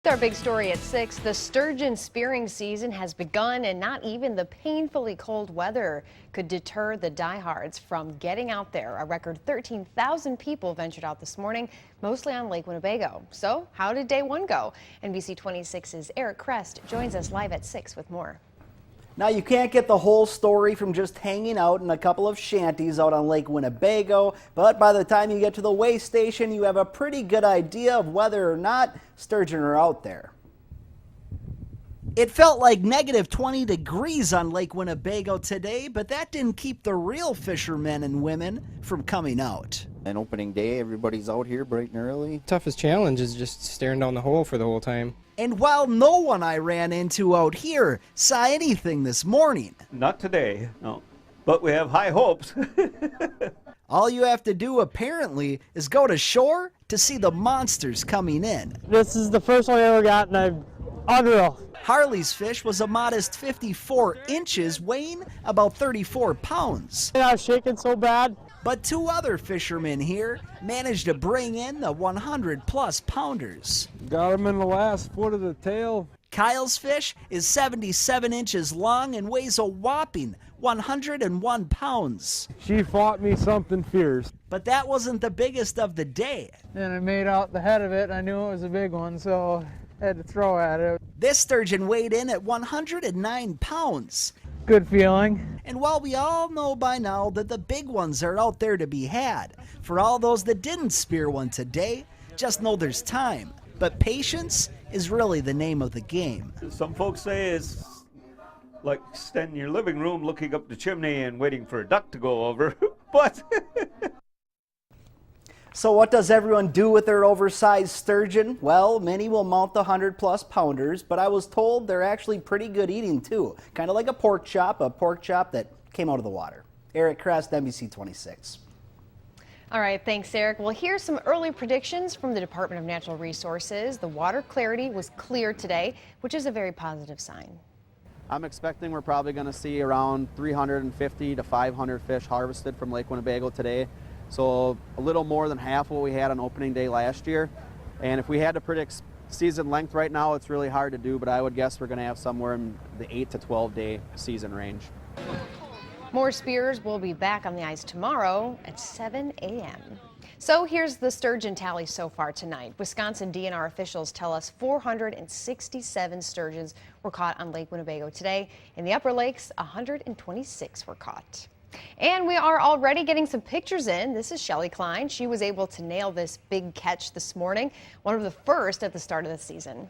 Our big story at 6, the sturgeon spearing season has begun, and not even the painfully cold weather could deter the diehards from getting out there. A record 13,000 people ventured out this morning, mostly on Lake Winnebago. So how did day one go? NBC 26's Eric Crest joins us live at 6 with more. Now, you can't get the whole story from just hanging out in a couple of shanties out on Lake Winnebago, but by the time you get to the weigh station, you have a pretty good idea of whether or not sturgeon are out there. It felt like negative 20 degrees on Lake Winnebago today, but that didn't keep the real fishermen and women from coming out. On opening day, everybody's out here bright and early. Toughest challenge is just staring down the hole for the whole time. And while no one I ran into out here saw anything this morning. Not today, no. But we have high hopes. All you have to do, apparently, is go to shore to see the monsters coming in. This is the first one I ever got, and I'm unreal. Harley's fish was a modest 54 inches, weighing about 34 pounds. And I was shaking so bad. But two other fishermen here managed to bring in the 100-plus pounders. Got him in the last foot of the tail. Kyle's fish is 77 inches long and weighs a whopping 101 pounds. She fought me something fierce. But that wasn't the biggest of the day. And I made out the head of it. I knew it was a big one, so I had to throw at it. This sturgeon weighed in at 109 pounds. Good feeling. And while we all know by now that the big ones are out there to be had, for all those that didn't spear one today, just know there's time. But patience is really the name of the game. Some folks say it's like standing in your living room looking up the chimney and waiting for a duck to go over, but... So what does everyone do with their oversized sturgeon? Well, many will mount the 100-plus pounders, but I was told they're actually pretty good eating too. Kind of like a pork chop that came out of the water. Eric Crest, NBC 26. All right, thanks, Eric. Well, here's some early predictions from the Department of Natural Resources. The water clarity was clear today, which is a very positive sign. I'm expecting we're probably going to see around 350 to 500 fish harvested from Lake Winnebago today. So a little more than half what we had on opening day last year. And if we had to predict season length right now, it's really hard to do, but I would guess we're going to have somewhere in the 8 to 12 day season range. More spears will be back on the ice tomorrow at 7 a.m. So here's the sturgeon tally so far tonight. Wisconsin DNR officials tell us 467 sturgeons were caught on Lake Winnebago today. In the Upper Lakes, 126 were caught. And we are already getting some pictures in. This is Shelly Klein. She was able to nail this big catch this morning, one of the first at the start of the season.